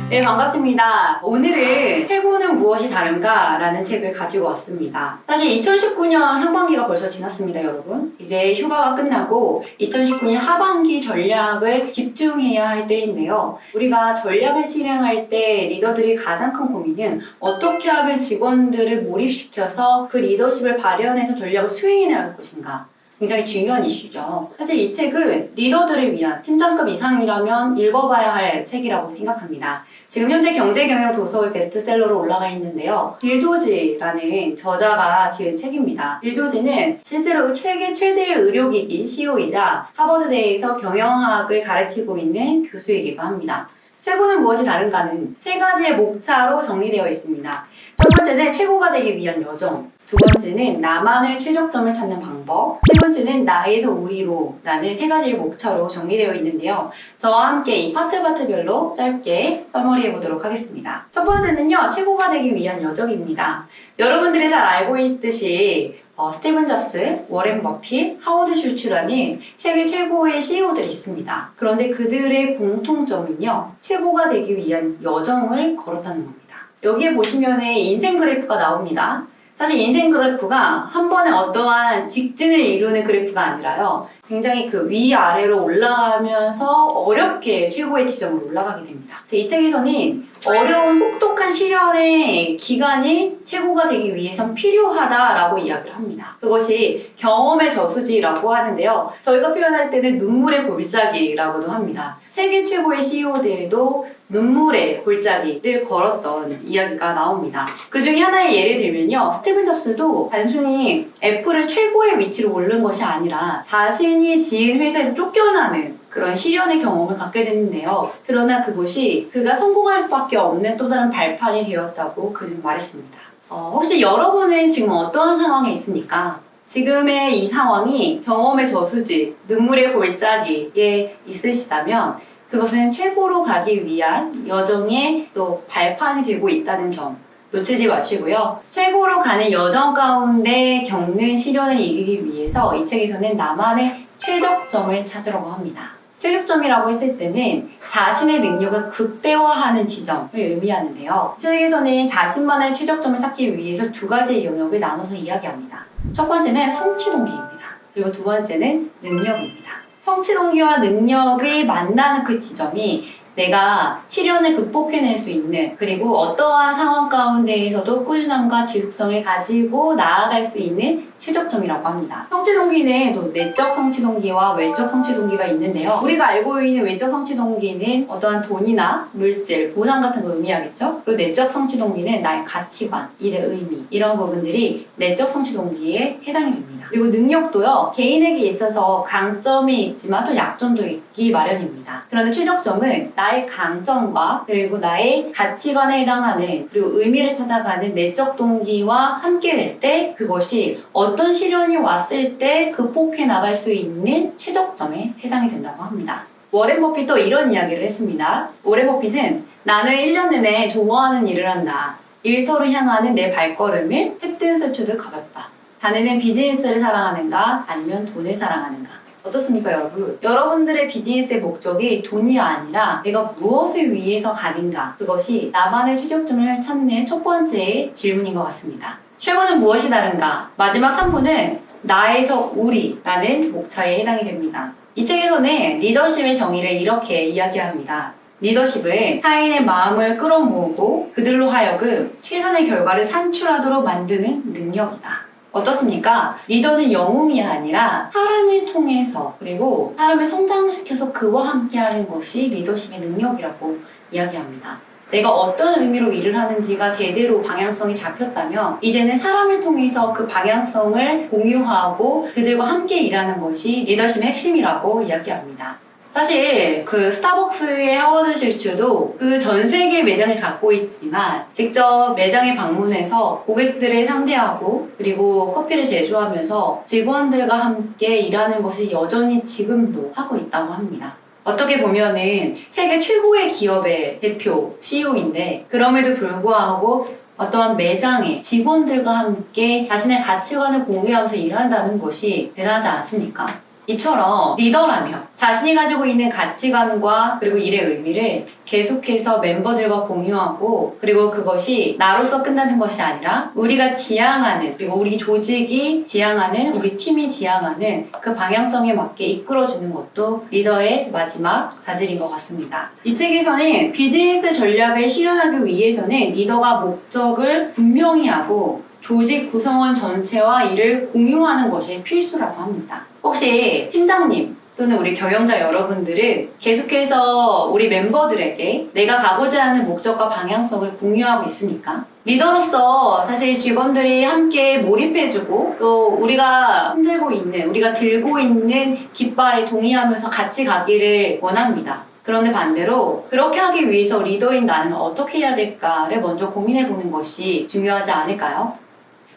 네, 반갑습니다. 오늘은 최고는 무엇이 다른가? 라는 책을 가지고 왔습니다. 사실 2019년 상반기가 벌써 지났습니다, 여러분. 이제 휴가가 끝나고 2019년 하반기 전략을 집중해야 할 때인데요. 우리가 전략을 실행할 때 리더들이 가장 큰 고민은 어떻게 하면 직원들을 몰입시켜서 그 리더십을 발현해서 전략을 수행해 나갈 것인가. 굉장히 중요한 이슈죠. 사실 이 책은 리더들을 위한 팀장급 이상이라면 읽어봐야 할 책이라고 생각합니다. 지금 현재 경제경영 도서의 베스트셀러로 올라가 있는데요. 빌 조지라는 저자가 지은 책입니다. 빌 조지는 실제로 세계 최대의 의료기기 CEO이자 하버드대에서 경영학을 가르치고 있는 교수이기도 합니다. 최고는 무엇이 다른가는 세 가지의 목차로 정리되어 있습니다. 첫 번째는 최고가 되기 위한 여정, 두 번째는 나만의 최적점을 찾는 방법, 세 번째는 나에서 우리로 라는 세 가지의 목차로 정리되어 있는데요. 저와 함께 이 파트별로 짧게 서머리해 보도록 하겠습니다. 첫 번째는요, 최고가 되기 위한 여정입니다. 여러분들이 잘 알고 있듯이 스티븐 잡스, 워렌 버핏, 하워드 슐츠라는 세계 최고의 CEO들이 있습니다. 그런데 그들의 공통점은요, 최고가 되기 위한 여정을 걸었다는 겁니다. 여기에 보시면 인생 그래프가 나옵니다. 사실 인생 그래프가 한 번에 어떠한 직진을 이루는 그래프가 아니라요. 굉장히 그 위아래로 올라가면서 어렵게 최고의 지점으로 올라가게 됩니다. 이 책에서는 어려운 혹독한 시련의 기간이 최고가 되기 위해선 필요하다라고 이야기를 합니다. 그것이 경험의 저수지라고 하는데요. 저희가 표현할 때는 눈물의 골짜기라고도 합니다. 세계 최고의 CEO들도 눈물의 골짜기를 걸었던 이야기가 나옵니다. 그 중에 하나의 예를 들면요. 스티븐 잡스도 단순히 애플을 최고의 위치로 오른 것이 아니라 자신이 지은 회사에서 쫓겨나는 그런 시련의 경험을 갖게 됐는데요. 그러나 그것이 그가 성공할 수밖에 없는 또 다른 발판이 되었다고 그는 말했습니다. 혹시 여러분은 지금 어떠한 상황에 있습니까? 지금의 이 상황이 경험의 저수지, 눈물의 골짜기에 있으시다면 그것은 최고로 가기 위한 여정의 또 발판이 되고 있다는 점 놓치지 마시고요. 최고로 가는 여정 가운데 겪는 시련을 이기기 위해서 이 책에서는 나만의 최적점을 찾으려고 합니다. 최적점이라고 했을 때는 자신의 능력을 극대화하는 지점을 의미하는데요. 이 책에서는 자신만의 최적점을 찾기 위해서 두 가지의 영역을 나눠서 이야기합니다. 첫 번째는 성취 동기입니다. 그리고 두 번째는 능력입니다. 성취 동기와 능력이 만나는 그 지점이 내가 시련을 극복해낼 수 있는, 그리고 어떠한 상황 가운데에서도 꾸준함과 지속성을 가지고 나아갈 수 있는 최적점이라고 합니다. 성취 동기는 또 내적 성취 동기와 외적 성취 동기가 있는데요. 우리가 알고 있는 외적 성취 동기는 어떠한 돈이나 물질, 보상 같은 걸 의미하겠죠? 그리고 내적 성취 동기는 나의 가치관, 일의 의미, 이런 부분들이 내적 성취 동기에 해당이 됩니다. 그리고 능력도요, 개인에게 있어서 강점이 있지만 또 약점도 있기 마련입니다. 그런데 최적점은 나의 강점과 그리고 나의 가치관에 해당하는, 그리고 의미를 찾아가는 내적 동기와 함께 될 때 그것이 어떤 시련이 왔을 때 극복해 나갈 수 있는 최적점에 해당이 된다고 합니다. 워렌 버핏도 이런 이야기를 했습니다. 워렌 버핏은 나는 1년 내내 좋아하는 일을 한다. 일터로 향하는 내 발걸음은 햇든 스쳐도 가볍다. 자네는 비즈니스를 사랑하는가? 아니면 돈을 사랑하는가? 어떻습니까, 여러분? 여러분들의 비즈니스의 목적이 돈이 아니라 내가 무엇을 위해서 가는가? 그것이 나만의 최적점을 찾는 첫 번째 질문인 것 같습니다. 최고는 무엇이 다른가? 마지막 3부는 나에서 우리라는 목차에 해당이 됩니다. 이 책에서는 리더십의 정의를 이렇게 이야기합니다. 리더십은 타인의 마음을 끌어모으고 그들로 하여금 최선의 결과를 산출하도록 만드는 능력이다. 어떻습니까? 리더는 영웅이 아니라 사람을 통해서, 그리고 사람을 성장시켜서 그와 함께하는 것이 리더십의 능력이라고 이야기합니다. 내가 어떤 의미로 일을 하는지가 제대로 방향성이 잡혔다면 이제는 사람을 통해서 그 방향성을 공유하고 그들과 함께 일하는 것이 리더십의 핵심이라고 이야기합니다. 사실 그 스타벅스의 하워드 슐츠도 그 전 세계 매장을 갖고 있지만 직접 매장에 방문해서 고객들을 상대하고 그리고 커피를 제조하면서 직원들과 함께 일하는 것을 여전히 지금도 하고 있다고 합니다. 어떻게 보면은 세계 최고의 기업의 대표, CEO인데 그럼에도 불구하고 어떠한 매장에 직원들과 함께 자신의 가치관을 공유하면서 일한다는 것이 대단하지 않습니까? 이처럼 리더라며 자신이 가지고 있는 가치관과 그리고 일의 의미를 계속해서 멤버들과 공유하고, 그리고 그것이 나로서 끝나는 것이 아니라 우리가 지향하는, 그리고 우리 조직이 지향하는, 우리 팀이 지향하는 그 방향성에 맞게 이끌어주는 것도 리더의 마지막 자질인 것 같습니다. 이 책에서는 비즈니스 전략을 실현하기 위해서는 리더가 목적을 분명히 하고 조직 구성원 전체와 이를 공유하는 것이 필수라고 합니다. 혹시 팀장님 또는 우리 경영자 여러분들은 계속해서 우리 멤버들에게 내가 가고자 하는 목적과 방향성을 공유하고 있습니까? 리더로서 사실 직원들이 함께 몰입해주고 또 우리가 흔들고 있는, 우리가 들고 있는 깃발에 동의하면서 같이 가기를 원합니다. 그런데 반대로 그렇게 하기 위해서 리더인 나는 어떻게 해야 될까를 먼저 고민해보는 것이 중요하지 않을까요?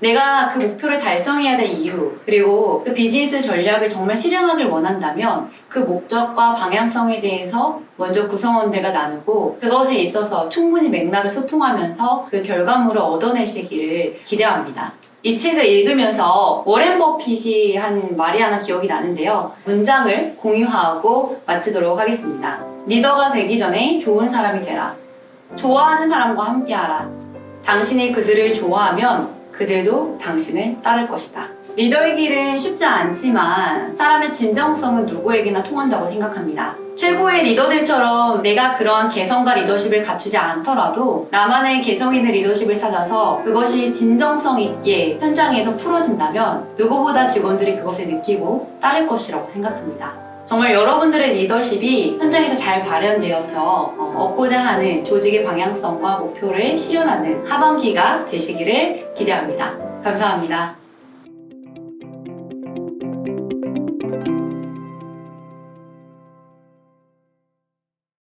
내가 그 목표를 달성해야 될 이유, 그리고 그 비즈니스 전략을 정말 실행하길 원한다면 그 목적과 방향성에 대해서 먼저 구성원들과 나누고 그것에 있어서 충분히 맥락을 소통하면서 그 결과물을 얻어내시기를 기대합니다. 이 책을 읽으면서 워렌 버핏이 한 말이 하나 기억이 나는데요. 문장을 공유하고 마치도록 하겠습니다. 리더가 되기 전에 좋은 사람이 되라. 좋아하는 사람과 함께하라. 당신이 그들을 좋아하면 그들도 당신을 따를 것이다. 리더의 길은 쉽지 않지만 사람의 진정성은 누구에게나 통한다고 생각합니다. 최고의 리더들처럼 내가 그러한 개성과 리더십을 갖추지 않더라도 나만의 개성 있는 리더십을 찾아서 그것이 진정성 있게 현장에서 풀어진다면 누구보다 직원들이 그것을 느끼고 따를 것이라고 생각합니다. 정말 여러분들의 리더십이 현장에서 잘 발현되어서 얻고자 하는 조직의 방향성과 목표를 실현하는 하반기가 되시기를 기대합니다. 감사합니다.